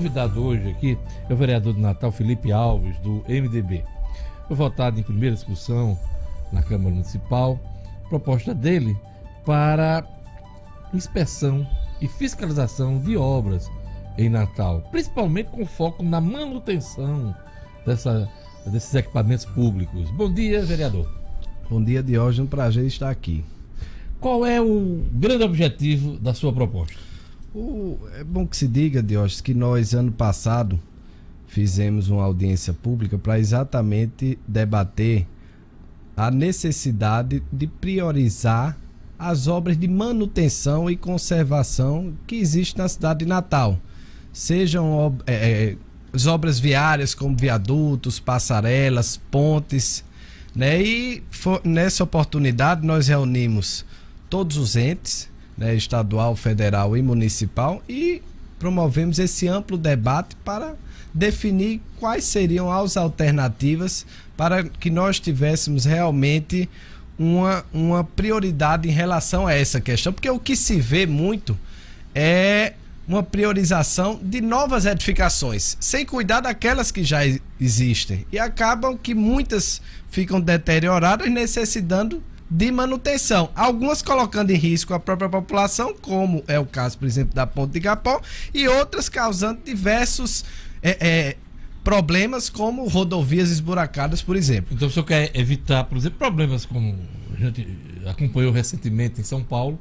convidado hoje aqui é o vereador de Natal, Felipe Alves, do MDB. Foi votado em primeira discussão na Câmara Municipal proposta dele para inspeção e fiscalização de obras em Natal, principalmente com foco na manutenção desses equipamentos públicos. Bom dia, vereador. Bom dia, Diógenes, um prazer estar aqui. Qual é o grande objetivo da sua proposta? É bom que se diga, Diógenes, que nós, ano passado, fizemos uma audiência pública para exatamente debater a necessidade de priorizar as obras de manutenção e conservação que existem na cidade de Natal. Sejam as obras viárias como viadutos, passarelas, pontes, né? E nessa oportunidade nós reunimos todos os entes, né, estadual, federal e municipal, e promovemos esse amplo debate para definir quais seriam as alternativas para que nós tivéssemos realmente uma prioridade em relação a essa questão, porque o que se vê muito é uma priorização de novas edificações, sem cuidar daquelas que já existem, e acabam que muitas ficam deterioradas, necessitando de manutenção, algumas colocando em risco a própria população, como é o caso, por exemplo, da Ponte de Igapó, e outras causando diversos problemas, como rodovias esburacadas, por exemplo. Então o senhor quer evitar, por exemplo, problemas como a gente acompanhou recentemente em São Paulo,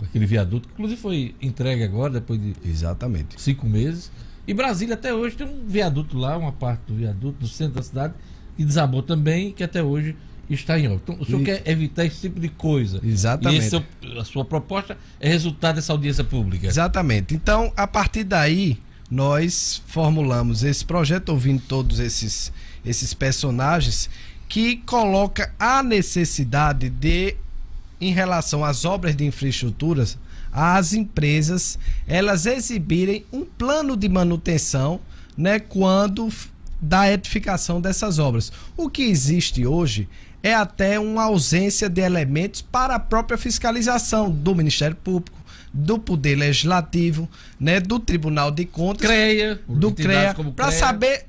aquele viaduto, que inclusive foi entregue agora, depois de Exatamente. 5 meses. E Brasília até hoje tem um viaduto lá, uma parte do viaduto do centro da cidade, que desabou também, que até hoje está em obra. Então o senhor quer evitar esse tipo de coisa. Exatamente. E a sua proposta é resultado dessa audiência pública. Exatamente. Então, a partir daí, nós formulamos esse projeto, ouvindo todos esses personagens, que coloca a necessidade de, em relação às obras de infraestruturas, as empresas elas exibirem um plano de manutenção, né, quando da edificação dessas obras. O que existe hoje é até uma ausência de elementos para a própria fiscalização do Ministério Público, do Poder Legislativo, né, do Tribunal de Contas, do CREA, para saber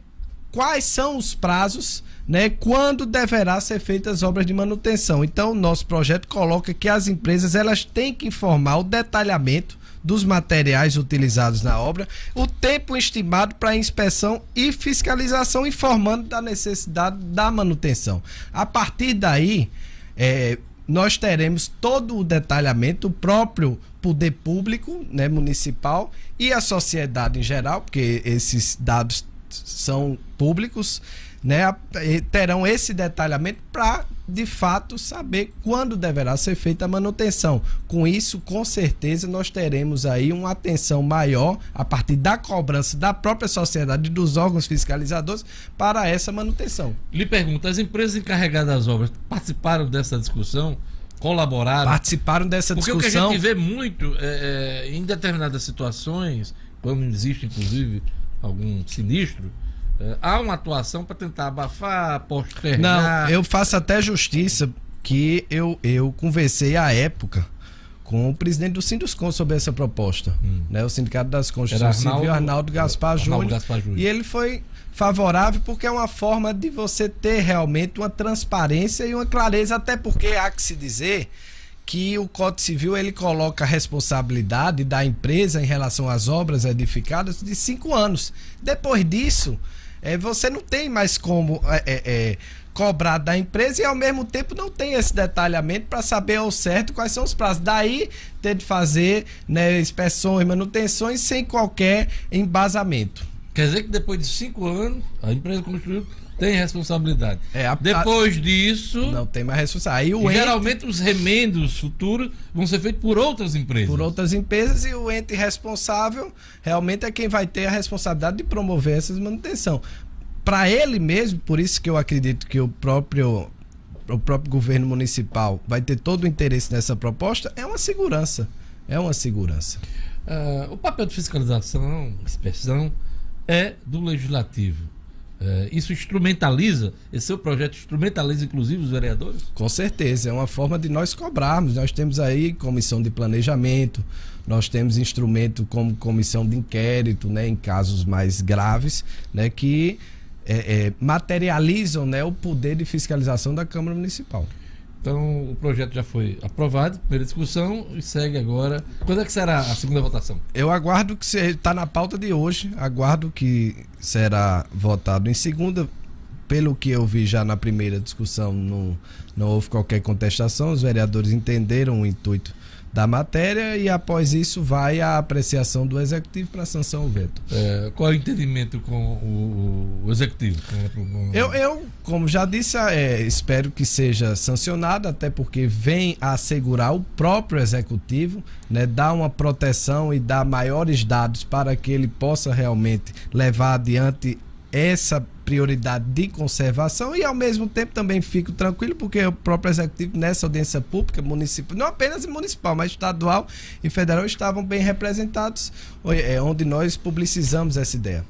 quais são os prazos, né, quando deverá ser feitas as obras de manutenção. Então, o nosso projeto coloca que as empresas elas têm que informar o detalhamento dos materiais utilizados na obra, o tempo estimado para inspeção e fiscalização, informando da necessidade da manutenção. A partir daí, nós teremos todo o detalhamento, o próprio poder público, né, municipal, e a sociedade em geral, porque esses dados são públicos, né, terão esse detalhamento para, de fato, saber quando deverá ser feita a manutenção. Com isso, com certeza, nós teremos aí uma atenção maior a partir da cobrança da própria sociedade e dos órgãos fiscalizadores para essa manutenção. Lhe pergunto, as empresas encarregadas das obras participaram dessa discussão? Colaboraram? Participaram dessa discussão. Porque o que a gente vê muito em determinadas situações, quando existe inclusive algum sinistro, há uma atuação para tentar abafar, postergar. Não, eu faço até justiça que eu conversei à época com o presidente do Sinduscon sobre essa proposta, né, o Sindicato das Construções Civil, Arnaldo Gaspar Júnior, e ele foi favorável porque é uma forma de você ter realmente uma transparência e uma clareza, até porque há que se dizer que o Código Civil ele coloca a responsabilidade da empresa em relação às obras edificadas de 5 anos. Depois disso, você não tem mais como cobrar da empresa e ao mesmo tempo não tem esse detalhamento para saber ao certo quais são os prazos. Daí ter de fazer, né, inspeções, manutenções sem qualquer embasamento. Quer dizer que depois de 5 anos a empresa construiu tem responsabilidade. Depois disso, não tem mais responsabilidade. Aí geralmente os remendos futuros vão ser feitos por outras empresas. Por outras empresas, e o ente responsável realmente é quem vai ter a responsabilidade de promover essa manutenção. Para ele mesmo, por isso que eu acredito que o próprio governo municipal vai ter todo o interesse nessa proposta, é uma segurança. É uma segurança. O papel de fiscalização, inspeção, é do legislativo. Isso instrumentaliza, esse seu projeto instrumentaliza inclusive os vereadores? Com certeza, é uma forma de nós cobrarmos. Nós temos aí comissão de planejamento, nós temos instrumento como comissão de inquérito, né, em casos mais graves, né, que materializam, né, o poder de fiscalização da Câmara Municipal. Então, o projeto já foi aprovado, primeira discussão, e segue agora. Quando é que será a segunda votação? Eu aguardo que está na pauta de hoje, aguardo que será votado em segunda. Pelo que eu vi já na primeira discussão, não houve qualquer contestação, os vereadores entenderam o intuito da matéria e após isso vai a apreciação do Executivo para sanção ou veto. Qual é o entendimento com o Executivo? Eu, como já disse, espero que seja sancionado, até porque vem a assegurar o próprio Executivo, né, dar uma proteção e dar maiores dados para que ele possa realmente levar adiante essa prioridade de conservação e ao mesmo tempo também fico tranquilo porque o próprio Executivo nessa audiência pública municipal, não apenas municipal, mas estadual e federal estavam bem representados, onde nós publicizamos essa ideia.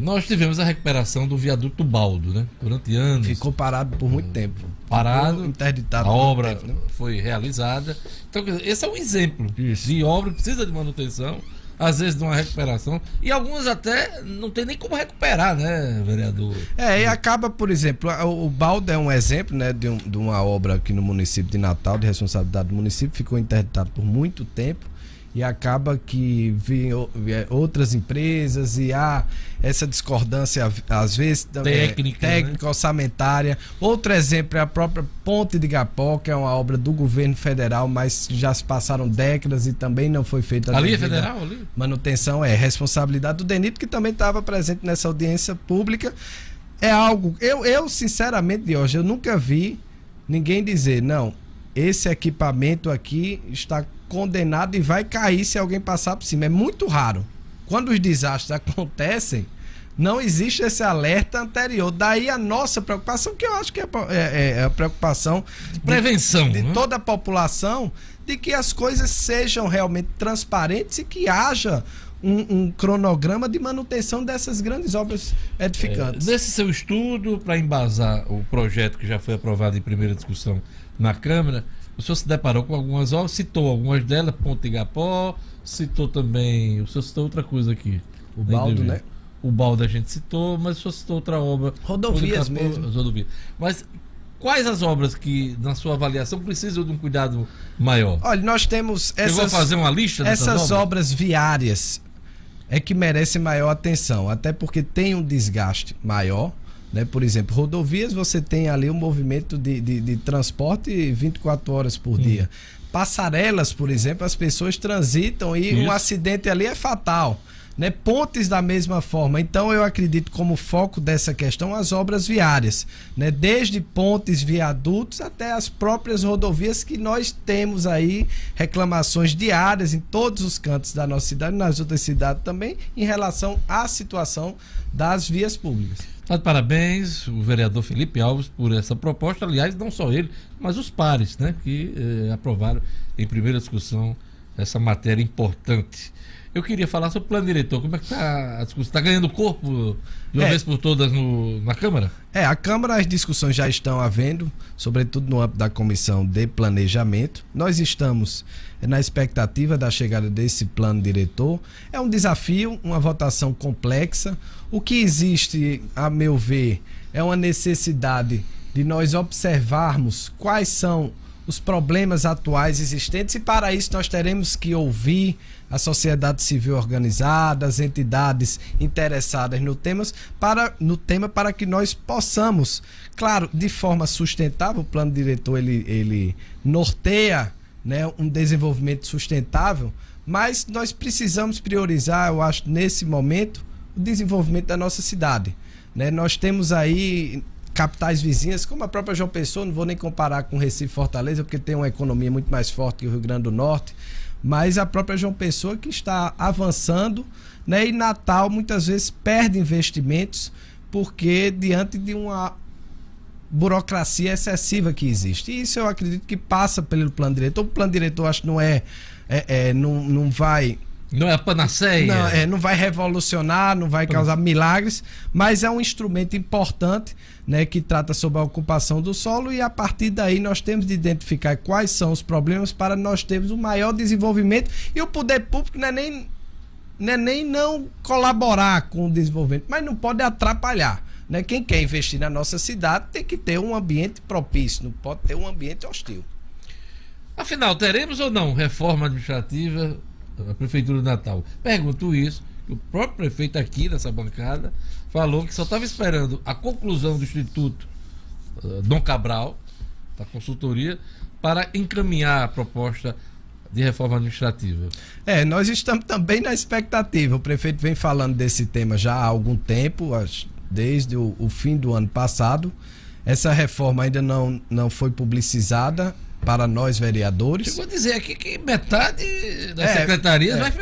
Nós tivemos a recuperação do viaduto Baldo, né? Durante anos. Ficou parado por muito tempo. Parado, interditado. A obra foi realizada. Então, esse é um exemplo de obra que precisa de manutenção, às vezes de uma recuperação, e algumas até não tem nem como recuperar, né, vereador? E acaba, por exemplo, o Baldo é um exemplo, né, de uma obra aqui no município de Natal, de responsabilidade do município, ficou interditado por muito tempo e acaba que vem outras empresas e há essa discordância às vezes técnica, né? Orçamentária. Outro exemplo é a própria Ponte de Igapó, que é uma obra do governo federal, mas já se passaram décadas e também não foi feita ali é federal, ali? Manutenção, responsabilidade do DENIT, que também estava presente nessa audiência pública. É algo, eu sinceramente, Jorge, eu nunca vi ninguém dizer, não, esse equipamento aqui está condenado e vai cair se alguém passar por cima. É muito raro. Quando os desastres acontecem, não existe esse alerta anterior. Daí a nossa preocupação, que eu acho que é a preocupação de prevenção de toda a população, de que as coisas sejam realmente transparentes e que haja um cronograma de manutenção dessas grandes obras edificantes. Nesse seu estudo, para embasar o projeto que já foi aprovado em primeira discussão na Câmara, o senhor se deparou com algumas obras, citou algumas delas, Ponte de Igapó, citou também, o senhor citou outra coisa aqui. O Baldo, né? O Baldo a gente citou, mas o senhor citou outra obra. Rodovias mesmo. Rodovias. Mas quais as obras que, na sua avaliação, precisam de um cuidado maior? Olha, nós temos Chegou a fazer uma lista dessas essas obras viárias é que merecem maior atenção, até porque tem um desgaste maior, né? Por exemplo, rodovias, você tem ali um movimento de transporte 24 horas por dia. Passarelas, por exemplo, as pessoas transitam e um acidente ali é fatal, né? Pontes da mesma forma. Então eu acredito como foco dessa questão as obras viárias, né? Desde pontes, viadutos até as próprias rodovias, que nós temos aí reclamações diárias em todos os cantos da nossa cidade, nas outras cidades também, em relação à situação das vias públicas. Tá de parabéns o vereador Felipe Alves por essa proposta, aliás, não só ele, mas os pares, né, que aprovaram em primeira discussão essa matéria importante. Eu queria falar sobre o plano diretor. Como é que está a discussão? Está ganhando corpo de uma vez por todas na Câmara? A Câmara, as discussões já estão havendo, sobretudo no âmbito da Comissão de Planejamento. Nós estamos na expectativa da chegada desse plano diretor. É um desafio, uma votação complexa. O que existe, a meu ver, é uma necessidade de nós observarmos quais são os problemas atuais existentes, e para isso nós teremos que ouvir a sociedade civil organizada, as entidades interessadas no tema para que nós possamos, claro, de forma sustentável. O plano diretor ele norteia, né, um desenvolvimento sustentável, mas nós precisamos priorizar, eu acho, nesse momento, o desenvolvimento da nossa cidade, né? Nós temos aí capitais vizinhas, como a própria João Pessoa, não vou nem comparar com Recife e Fortaleza, porque tem uma economia muito mais forte que o Rio Grande do Norte, mas a própria João Pessoa que está avançando, né? E Natal muitas vezes perde investimentos porque diante de uma burocracia excessiva que existe. E isso eu acredito que passa pelo plano diretor. O plano diretor, acho que não vai Não é a panaceia. Não vai revolucionar, não vai causar milagres, mas é um instrumento importante, né, que trata sobre a ocupação do solo, e a partir daí nós temos de identificar quais são os problemas para nós termos o maior desenvolvimento. E o poder público não é nem não colaborar com o desenvolvimento, mas não pode atrapalhar, né? Quem quer investir na nossa cidade tem que ter um ambiente propício, não pode ter um ambiente hostil. Afinal, teremos ou não reforma administrativa da Prefeitura de Natal? Pergunto isso, que o próprio prefeito aqui nessa bancada falou que só estava esperando a conclusão do Instituto Dom Cabral, da consultoria, para encaminhar a proposta de reforma administrativa. Nós estamos também na expectativa. O prefeito vem falando desse tema já há algum tempo, desde o fim do ano passado. Essa reforma ainda não foi publicizada para nós vereadores. Chegou a dizer aqui que metade das secretarias vai...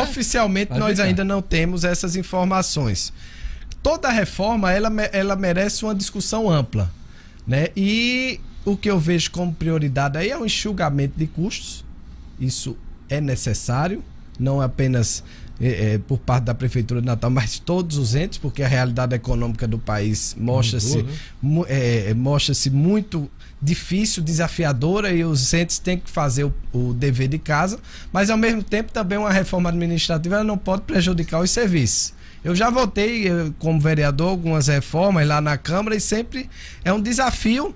Oficialmente nós ainda não temos essas informações. Toda reforma, ela merece uma discussão ampla, né? E o que eu vejo como prioridade aí é o enxugamento de custos. Isso é necessário, não apenas por parte da Prefeitura de Natal, mas todos os entes, porque a realidade econômica do país mostra-se muito difícil, desafiadora, e os entes têm que fazer o dever de casa, mas ao mesmo tempo também uma reforma administrativa ela não pode prejudicar os serviços. Eu já votei como vereador algumas reformas lá na Câmara, e sempre é um desafio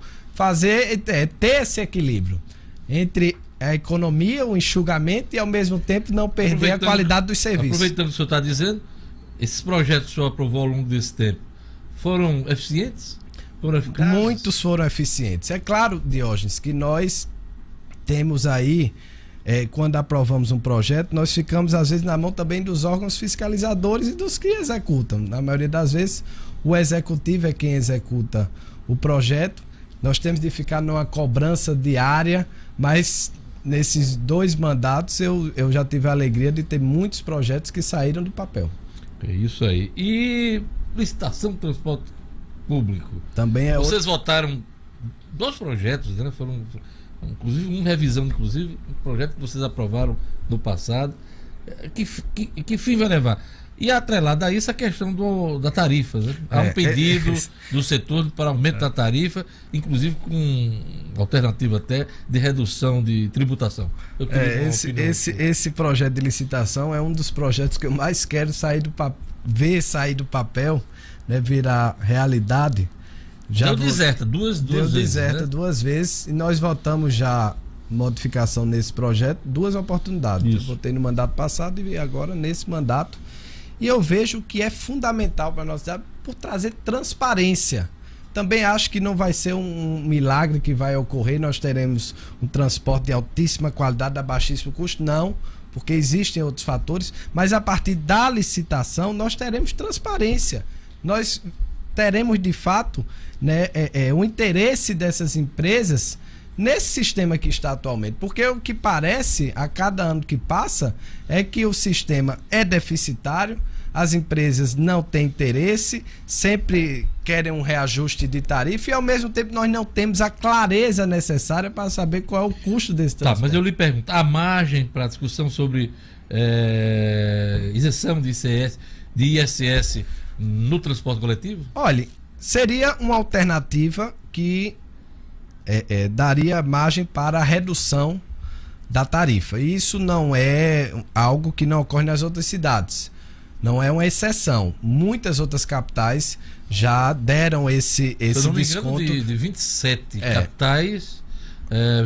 ter esse equilíbrio entre a economia, o enxugamento, e ao mesmo tempo não perder a qualidade dos serviços. Aproveitando o que o senhor está dizendo, esses projetos que o senhor aprovou ao longo desse tempo foram eficientes? Foram eficazes? Muitos foram eficientes. É claro, Diógenes, que nós temos aí, quando aprovamos um projeto, nós ficamos às vezes na mão também dos órgãos fiscalizadores e dos que executam. Na maioria das vezes, o executivo é quem executa o projeto. Nós temos de ficar numa cobrança diária, mas nesses 2 mandatos eu já tive a alegria de ter muitos projetos que saíram do papel. É isso aí. E licitação de transporte público? Também Vocês votaram 2 projetos, né? Foram, inclusive, uma revisão, inclusive, um projeto que vocês aprovaram no passado. Que fim vai levar? E atrelado a isso a questão da tarifa, né? Há um pedido do setor para aumento da tarifa, inclusive com alternativa até de redução de tributação. Esse projeto de licitação é um dos projetos que eu mais quero sair do papel, né, virar realidade. Deu deserta duas vezes, né? 2 vezes, e nós votamos já modificação nesse projeto 2 oportunidades. Eu votei no mandato passado e agora nesse mandato. E eu vejo que é fundamental para a nossa cidade por trazer transparência. Também acho que não vai ser um milagre que vai ocorrer, nós teremos um transporte de altíssima qualidade a baixíssimo custo, não, porque existem outros fatores, mas a partir da licitação nós teremos transparência. Nós teremos de fato, né, o interesse dessas empresas nesse sistema que está atualmente, porque o que parece a cada ano que passa é que o sistema é deficitário, as empresas não têm interesse, sempre querem um reajuste de tarifa, e ao mesmo tempo nós não temos a clareza necessária para saber qual é o custo desse transporte. Tá, mas eu lhe pergunto, a margem para a discussão sobre isenção de ISS no transporte coletivo? Olha, seria uma alternativa que daria margem para a redução da tarifa. E isso não é algo que não ocorre nas outras cidades. Não é uma exceção. Muitas outras capitais já deram esse desconto. De 27 capitais,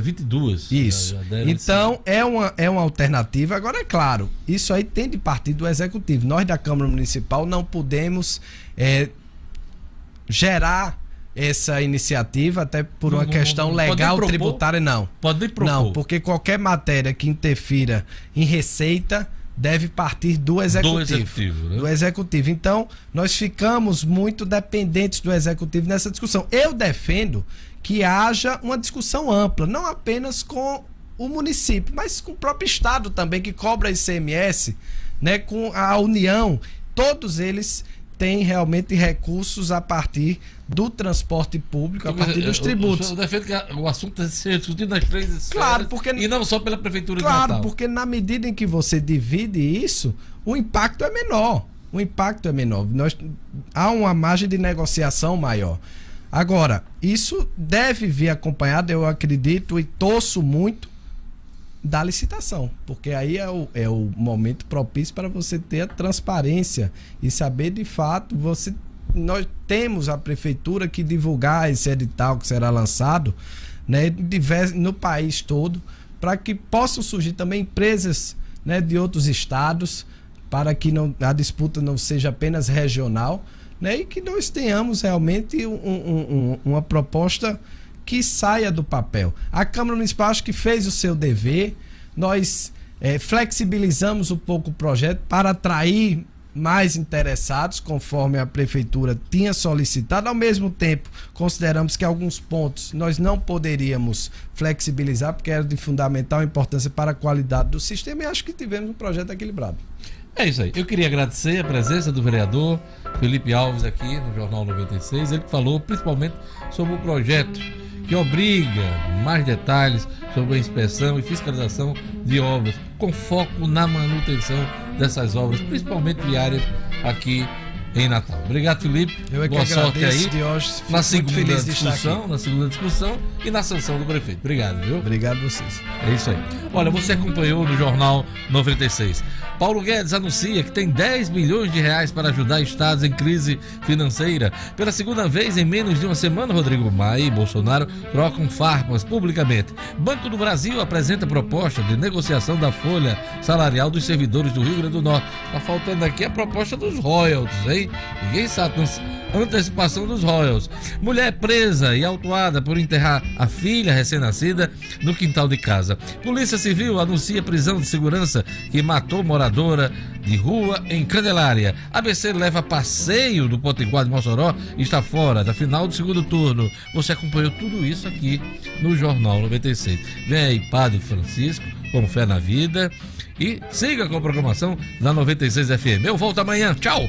22. Isso. Já então, é uma alternativa. Agora, é claro, isso aí tem de partir do Executivo. Nós da Câmara Municipal não podemos gerar essa iniciativa, até por uma questão legal, tributária, não. Pode propor. Não, porque qualquer matéria que interfira em receita deve partir do Executivo. Né? Do Executivo. Então, nós ficamos muito dependentes do Executivo nessa discussão. Eu defendo que haja uma discussão ampla, não apenas com o município, mas com o próprio Estado também, que cobra ICMS, né, com a União. Todos eles tem realmente recursos a partir do transporte público, a partir dos tributos. Eu defendo que o assunto deve ser discutido nas três esferas, claro, porque, e não só pela Prefeitura de Natal. Natal. Porque na medida em que você divide isso, o impacto é menor. O impacto é menor. Há uma margem de negociação maior. Agora, isso deve vir acompanhado, eu acredito e torço muito, da licitação, porque aí é o momento propício para você ter a transparência e saber de fato, nós temos a prefeitura que divulgar esse edital que será lançado, né, no país todo, para que possam surgir também empresas, né, de outros estados, para que a disputa não seja apenas regional, né, e que nós tenhamos realmente uma proposta que saia do papel. A Câmara Municipal acho que fez o seu dever, nós flexibilizamos um pouco o projeto para atrair mais interessados, conforme a Prefeitura tinha solicitado. Ao mesmo tempo, consideramos que alguns pontos nós não poderíamos flexibilizar, porque era de fundamental importância para a qualidade do sistema, e acho que tivemos um projeto equilibrado. É isso aí. Eu queria agradecer a presença do vereador Felipe Alves aqui no Jornal 96. Ele falou principalmente sobre o projeto que obriga mais detalhes sobre a inspeção e fiscalização de obras, com foco na manutenção dessas obras, principalmente viárias aqui em Natal. Obrigado, Felipe. Eu é que boa sorte aí de hoje. na segunda discussão e na sanção do prefeito. Obrigado, viu? Obrigado a vocês. É isso aí. Olha, você acompanhou no Jornal 96. Paulo Guedes anuncia que tem 10 milhões de reais para ajudar estados em crise financeira. Pela segunda vez em menos de uma semana, Rodrigo Maia e Bolsonaro trocam farpas publicamente. Banco do Brasil apresenta proposta de negociação da folha salarial dos servidores do Rio Grande do Norte. Tá faltando aqui a proposta dos royalties, hein? Ninguém sabe. Antecipação dos royalties. Mulher presa e autuada por enterrar a filha recém-nascida no quintal de casa. Polícia Civil anuncia prisão de segurança que matou moradora de rua em Candelária. ABC leva passeio do Potiguar de Mossoró e está fora da final do segundo turno. Você acompanhou tudo isso aqui no Jornal 96. Vem aí Padre Francisco, com fé na vida, e siga com a programação da 96 FM. Eu volto amanhã. Tchau!